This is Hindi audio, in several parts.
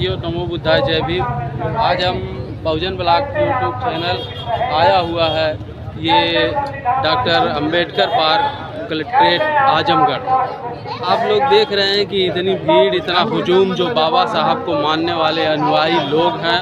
साथियों, नमो बुद्धाय, जय भीम। आज हम बहुजन ब्लॉग यूट्यूब चैनल आया हुआ है ये doctor Ambedkar park, collectorate Azamgarh. आप लोग देख रहे हैं कि इतनी भीड़, इतना हुजूम जो बाबा साहब को मानने वाले अनुयायी लोग हैं।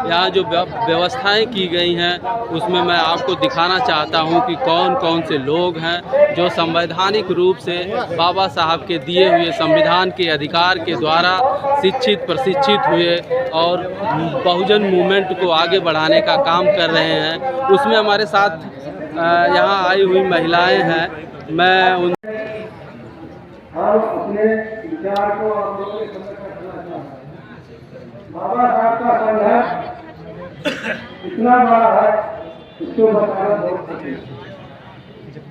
यहाँ जो व्यवस्थाएं की गई हैं उसमें मैं आपको दिखाना चाहता हूँ कि कौन कौन से लोग हैं जो संवैधानिक रूप से बाबा साहब के दिए हुए संविधान के अधिकार के द्वारा शिक्षित प्रशिक्षित हुए और बहुजन मूवमेंट को आगे बढ़ाने का काम कर रहे हैं। उसमें हमारे साथ यहाँ आई हुई महिलाएं हैं। मैं उन अपने विचार को आप लोगों के समझ में रखना चाहता हूं। बाबा साहब का संघर्ष इतना बड़ा है, इसको बताना बहुत कठिन है।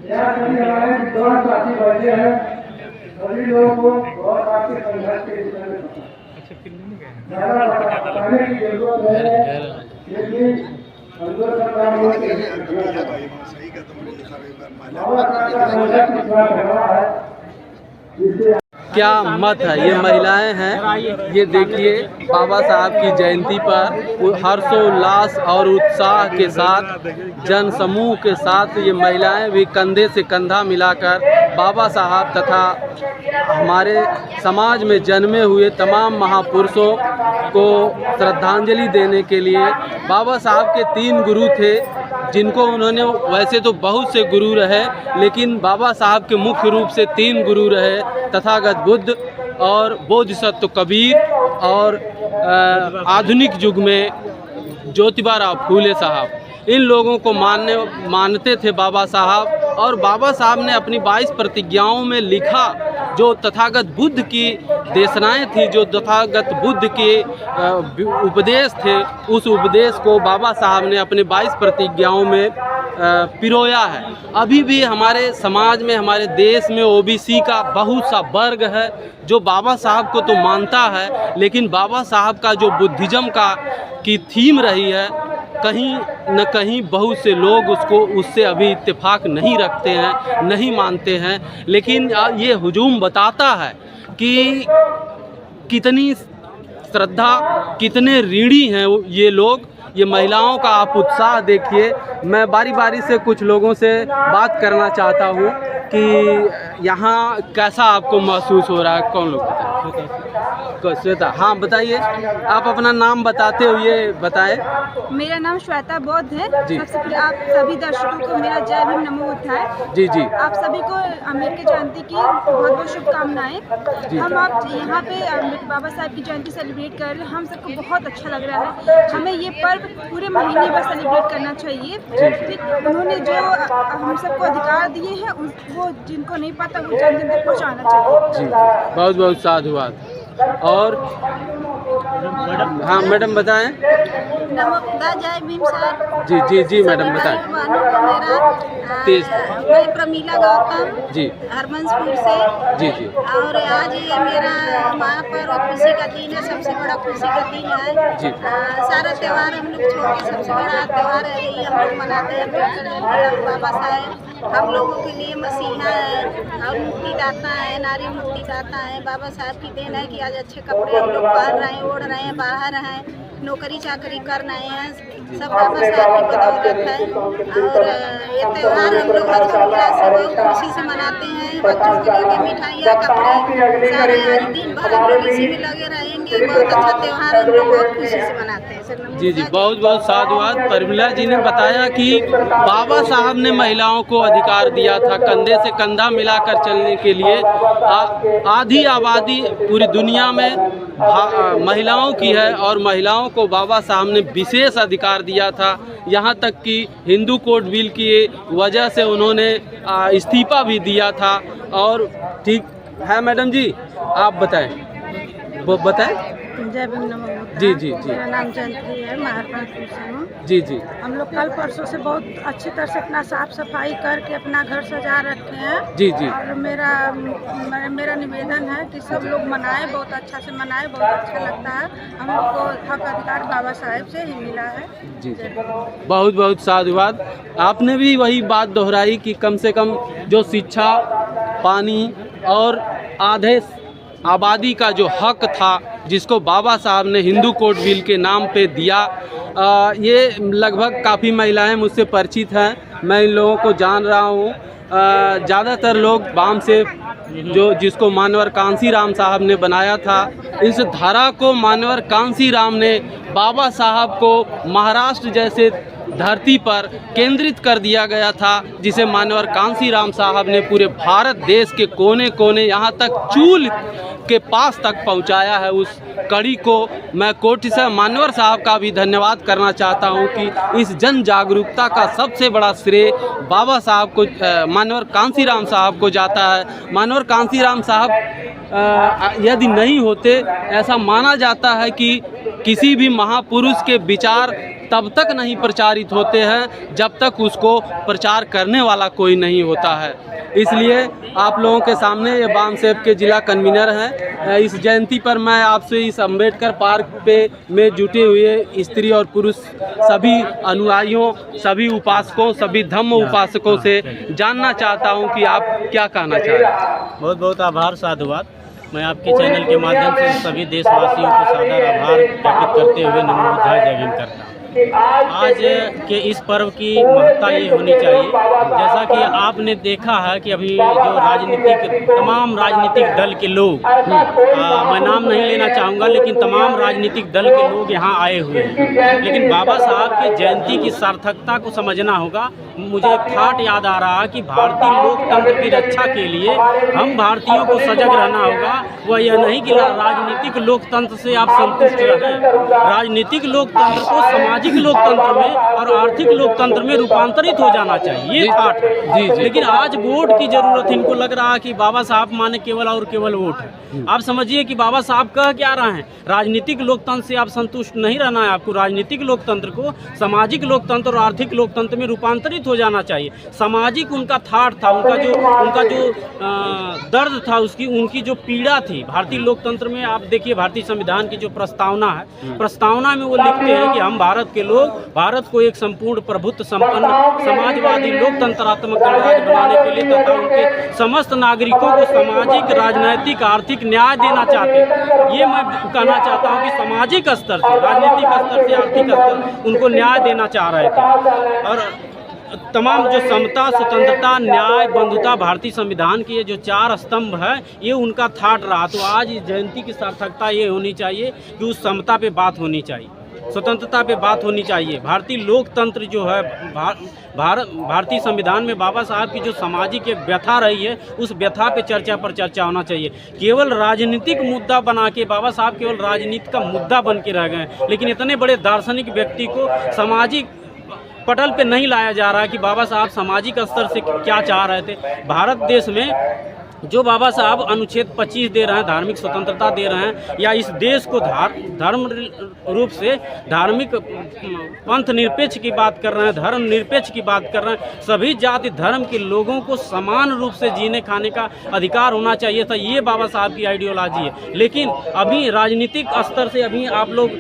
यहाँ सभी हमारे विद्वान साथी बैठे हैं, सभी लोगों को बहुत आपके संघर्ष के विषय में ज़्यादा बताने की जरूरत नहीं है, लेकिन अंदर का काम हो के बाबा साहब का संघर्ष इतना बड़ा है जिससे क्या मत है। ये महिलाएं हैं, ये देखिए बाबा साहब की जयंती पर हर्षोल्लास और उत्साह के साथ जन समूह के साथ ये महिलाएं भी कंधे से कंधा मिलाकर बाबा साहब तथा हमारे समाज में जन्मे हुए तमाम महापुरुषों को श्रद्धांजलि देने के लिए। बाबा साहब के 3 गुरु थे जिनको उन्होंने, वैसे तो बहुत से गुरु रहे लेकिन बाबा साहब के मुख्य रूप से 3 गुरु रहे, तथागत बुद्ध और बोधिसत्व कबीर और आधुनिक युग में ज्योतिबा फूले साहब। इन लोगों को मानते थे बाबा साहब। और बाबा साहब ने अपनी 22 प्रतिज्ञाओं में लिखा जो तथागत बुद्ध की देशनाएं थी, जो तथागत बुद्ध के उपदेश थे, उस उपदेश को बाबा साहब ने अपने 22 प्रतिज्ञाओं में पिरोया है। अभी भी हमारे समाज में, हमारे देश में ओबीसी का बहुत सा वर्ग है जो बाबा साहब को तो मानता है, लेकिन बाबा साहब का जो बुद्धिज़्म की थीम रही है, कहीं न कहीं बहुत से लोग उससे अभी इत्तेफाक नहीं रखते हैं, नहीं मानते हैं। लेकिन ये हुजूम बताता है कि कितनी श्रद्धा, कितने ऋणी हैं ये लोग। ये महिलाओं का आप उत्साह देखिए। मैं बारी बारी से कुछ लोगों से बात करना चाहता हूँ कि यहाँ कैसा आपको महसूस हो रहा है। कौन लोग बताएं? श्वेता, हाँ बताइए, आप अपना नाम बताते हुए बताएं। मेरा नाम श्वेता बौद्ध है। सबसे पहले आप सभी दर्शकों को मेरा जय भीम नमो बुद्धाय। जी जी। आप सभी को अम्बेडकर जयंती की बहुत बहुत शुभकामनाएं। हम आप यहाँ पे बाबा साहब की जयंती सेलिब्रेट कर रहे हैं, हम सबको बहुत अच्छा लग रहा है। हमें ये पर्व पूरे महीने भर सेलिब्रेट करना चाहिए। ठीक, उन्होंने जो हम सबको अधिकार दिए हैं वो जिनको नहीं पता वो जन जन तक पहुँचाना चाहिए। जी, बहुत बहुत साधुवाद। और हाँ मैडम बताएं। नमो बुद्धाय, जय भीम सर। जी जी जी मैडम बताएं। मैं प्रमीला गौतम जी, हरबंसपुर से। जी जी। और आज ये मेरा वहाँ पर खुशी का दिन है, सबसे बड़ा खुशी का दिन है जी। सारा त्यौहार हम लोग छोड़ के सबसे बड़ा त्यौहार है यही हम लोग मनाते हैं। बाबा साहब हम लोगों के लिए मसीहा है और मुक्तिदाता है, नारी मुक्तिदाता है। बाबा साहब की देन है कि आज अच्छे कपड़े हम लोग पहन रहे हैं, ओढ़ रहे हैं, बाहर हैं, नौकरी चाकरी कर रहे हैं, सब बाबा साहब की बदौलत है। और ये त्यौहार हम लोग हर्षोल्लास से बहुत खुशी से मनाते हैं। बच्चों को लेकर मिठाइयाँ, कपड़े, सारे आज दिन भर हम लोग इसी में लगे रहेंगे। बहुत अच्छा त्यौहार हम लोग बहुत खुशी से मनाते हैं सर। जी जी, बहुत बहुत साधुवाद। प्रमिला जी ने बताया कि बाबा साहब ने महिलाओं को अधिकार दिया था कंधे से कंधा मिलाकर चलने के लिए। आधी आबादी पूरी दुनिया में महिलाओं की है और महिलाओं को बाबा साहब ने विशेष अधिकार दिया था। यहाँ तक कि हिंदू कोड बिल की वजह से उन्होंने इस्तीफा भी दिया था। और ठीक है मैडम जी, आप बताएं। बताएं। जय भीम नमो बुद्धाय। जी जी जी। मेरा नाम जयंती है, मैं हरबंसपुर से हूँ। जी जी। हम लोग कल परसों से बहुत अच्छी तरह से अपना साफ सफाई करके अपना घर सजा रखे हैं। जी जी। और मेरा निवेदन है कि सब लोग मनाएं, बहुत अच्छा से मनाएं, बहुत अच्छा लगता है। हम लोग को हक अधिकार बाबा साहेब से ही मिला है। जी जी, बहुत बहुत साधुवाद। आपने भी वही बात दोहराई कि कम से कम जो शिक्षा, पानी और आधे आबादी का जो हक था, जिसको बाबा साहब ने हिंदू कोड बिल के नाम पे दिया, ये लगभग काफ़ी महिलाएं मुझसे परिचित हैं, मैं इन लोगों को जान रहा हूँ। ज़्यादातर लोग वाम से जिसको मानवर कांसीराम साहब ने बनाया था, इस धारा को मानवर कांसीराम ने बाबा साहब को महाराष्ट्र जैसे धरती पर केंद्रित कर दिया गया था, जिसे मानवर कांसीराम साहब ने पूरे भारत देश के कोने कोने यहाँ तक चूल के पास तक पहुँचाया है। उस कड़ी को मैं कोटि से मानवर साहब का भी धन्यवाद करना चाहता हूँ कि इस जन जागरूकता का सबसे बड़ा श्रेय बाबा साहब को, मानवर कांसीराम साहब को जाता है। मानवर कांसीराम साहब यदि नहीं होते, ऐसा माना जाता है कि किसी भी महापुरुष के विचार तब तक नहीं प्रचारित होते हैं जब तक उसको प्रचार करने वाला कोई नहीं होता है। इसलिए आप लोगों के सामने ये वाम सेव के जिला कन्वीनर हैं। इस जयंती पर मैं आपसे इस अंबेडकर पार्क में जुटे हुए स्त्री और पुरुष सभी अनुयायियों, सभी उपासकों, सभी धम्म उपासकों से जानना चाहता हूं कि आप क्या कहना चाह रहे हैं। बहुत बहुत आभार, साधुवाद। मैं आपके चैनल के माध्यम से सभी देशवासियों को सादर आभार ज्ञापित करते हुए नमो बुद्धाय जय भीम करता हूँ। आज के इस पर्व की महत्ता ये होनी चाहिए, जैसा कि आपने देखा है कि अभी जो तमाम राजनीतिक दल के लोग, मैं नाम नहीं लेना चाहूँगा, लेकिन तमाम राजनीतिक दल के लोग यहाँ आए हुए हैं। लेकिन बाबा साहब के जयंती की सार्थकता को समझना होगा। मुझे एक थाट याद आ रहा है कि भारतीय लोकतंत्र की रक्षा के लिए हम भारतीयों को सजग रहना होगा। वह यह नहीं कि राजनीतिक लोकतंत्र से आप संतुष्ट रहें। राजनीतिक लोकतंत्र को सामाजिक लोकतंत्र में और आर्थिक लोकतंत्र में रूपांतरित हो जाना चाहिए, ये थाट है। लेकिन आज वोट की जरूरत इनको लग रहा है कि बाबा साहब माने केवल और केवल वोट है। आप समझिए कि बाबा साहब कह क्या रहे हैं, राजनीतिक लोकतंत्र से आप संतुष्ट नहीं रहना है, आपको राजनीतिक लोकतंत्र को सामाजिक लोकतंत्र और आर्थिक लोकतंत्र में रूपांतरित हो जाना चाहिए। सामाजिक उनका थाट था, उनका जो दर्द था, उनकी जो पीड़ा थी। भारतीय लोकतंत्र में आप देखिए, भारतीय संविधान की जो प्रस्तावना है, प्रस्तावना में वो लिखते हैं कि हम भारत के लोग भारत को एक संपूर्ण प्रभुत्व संपन्न समाजवादी लोकतंत्रात्मक गणराज्य बनाने के लिए तथा उनके समस्त नागरिकों को सामाजिक, राजनैतिक, आर्थिक न्याय देना चाहते हैं। ये मैं कहना चाहता हूँ कि सामाजिक स्तर से, राजनीतिक स्तर से, आर्थिक स्तर उनको न्याय देना चाह रहे थे। और तमाम जो समता, स्वतंत्रता, न्याय, बंधुता, भारतीय संविधान के ये जो 4 स्तंभ है, ये उनका थाट रहा। तो आज इस जयंती की सार्थकता ये होनी चाहिए कि उस समता पे बात होनी चाहिए, स्वतंत्रता पे बात होनी चाहिए। भारतीय लोकतंत्र जो है, भारतीय संविधान में बाबा साहब की जो सामाजिक एक व्यथा रही है, उस व्यथा पे चर्चा होना चाहिए। केवल राजनीतिक मुद्दा बना के बाबा साहब केवल राजनीति का मुद्दा बन के रह गए। लेकिन इतने बड़े दार्शनिक व्यक्ति को सामाजिक पटल पे नहीं लाया जा रहा है कि बाबा साहब सामाजिक स्तर से क्या चाह रहे थे। भारत देश में जो बाबा साहब अनुच्छेद 25 दे रहे हैं, धार्मिक स्वतंत्रता दे रहे हैं, या इस देश को धर्म रूप से धार्मिक पंथ निरपेक्ष की बात कर रहे हैं, धर्म निरपेक्ष की बात कर रहे हैं, सभी जाति धर्म के लोगों को समान रूप से जीने खाने का अधिकार होना चाहिए था। ये बाबा साहब की आइडियोलॉजी है। लेकिन अभी राजनीतिक स्तर से अभी आप लोग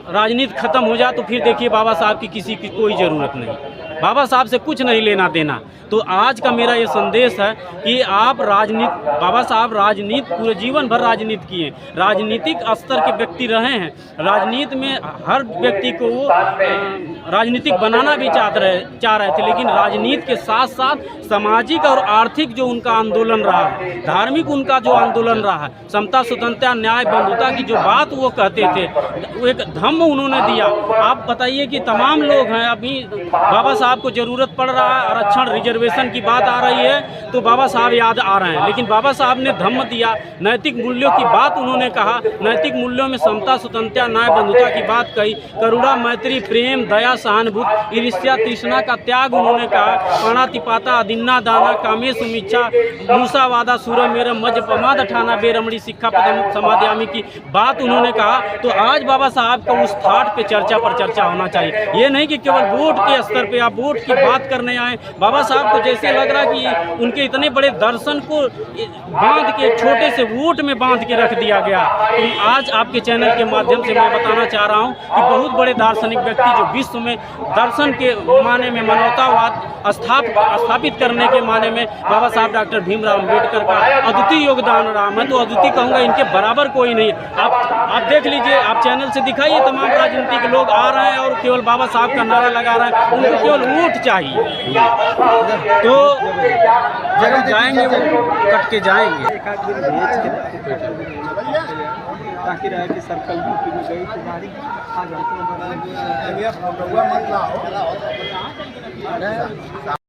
राजनीति खत्म हो जाए तो फिर देखिए बाबा साहब की किसी की कोई ज़रूरत नहीं, बाबा साहब से कुछ नहीं लेना देना। तो आज का मेरा ये संदेश है कि आप बाबा साहब राजनीति पूरे जीवन भर राजनीति किए, राजनीतिक स्तर के व्यक्ति रहे हैं। राजनीति में हर व्यक्ति को वो राजनीतिक बनाना भी चाह रहे थे, लेकिन राजनीति के साथ साथ सामाजिक और आर्थिक जो उनका आंदोलन रहा है, धार्मिक उनका जो आंदोलन रहा है, समता, स्वतंत्रता, न्याय, बंधुता की जो बात वो कहते थे, वो एक धम्म उन्होंने दिया। आप बताइए कि तमाम लोग हैं, अभी बाबा साहब को जरूरत पड़ रहा है, आरक्षण रिजर्वेशन की बात आ रही है तो बाबा साहब याद आ रहे हैं। लेकिन बाबा साहब ने धम्म दिया, नैतिक मूल्यों की बात उन्होंने कहा, नैतिक मूल्यों में समता, स्वतंत्रता, न्याय, बंधुता की बात कही, करुणा, मैत्री, प्रेम, दया, सहानुभूति, ईर्ष्या, तृष्णा का त्याग उन्होंने कहा, पाणातिपाता, अदिन्ना दाना, कामेश उमिच्छा, मूसा वादा, सूर मेरा मज पमाद ठाना बेरमणी शिक्षा पदम समाध्यामी की बात उन्होंने कहा। तो आज बाबा साहब का उस थाट पे चर्चा होना चाहिए। ये नहीं कि केवल वोट के स्तर पे आप वोट की बात करने आए। बाबा साहब को जैसे लग रहा कि उनके के इतने बड़े दर्शन को बांध के, छोटे से वोट में बांध के रख दिया गया। तो आज आपके चैनल के माध्यम से मैं बताना चाह रहा हूँ कि बहुत बड़े दार्शनिक व्यक्ति जो विश्व में दर्शन के माने में मानवतावाद स्थापित करने के माने में बाबा साहब डॉक्टर भीमराव अम्बेडकर का अद्वितीय योगदान रहा। मैं तो अद्वितीय कहूँगा, इनके बराबर कोई नहीं। आप देख लीजिए, आप चैनल से दिखाइए, तमाम राजनीतिक लोग आ रहे हैं और केवल बाबा साहब का नारा लगा रहे हैं, उनको केवल वोट चाहिए। तो जब जाएंगे वो कट के जाएंगे। ताकि रहे कि सर्कल में गई तो गाड़ी आ जाती है।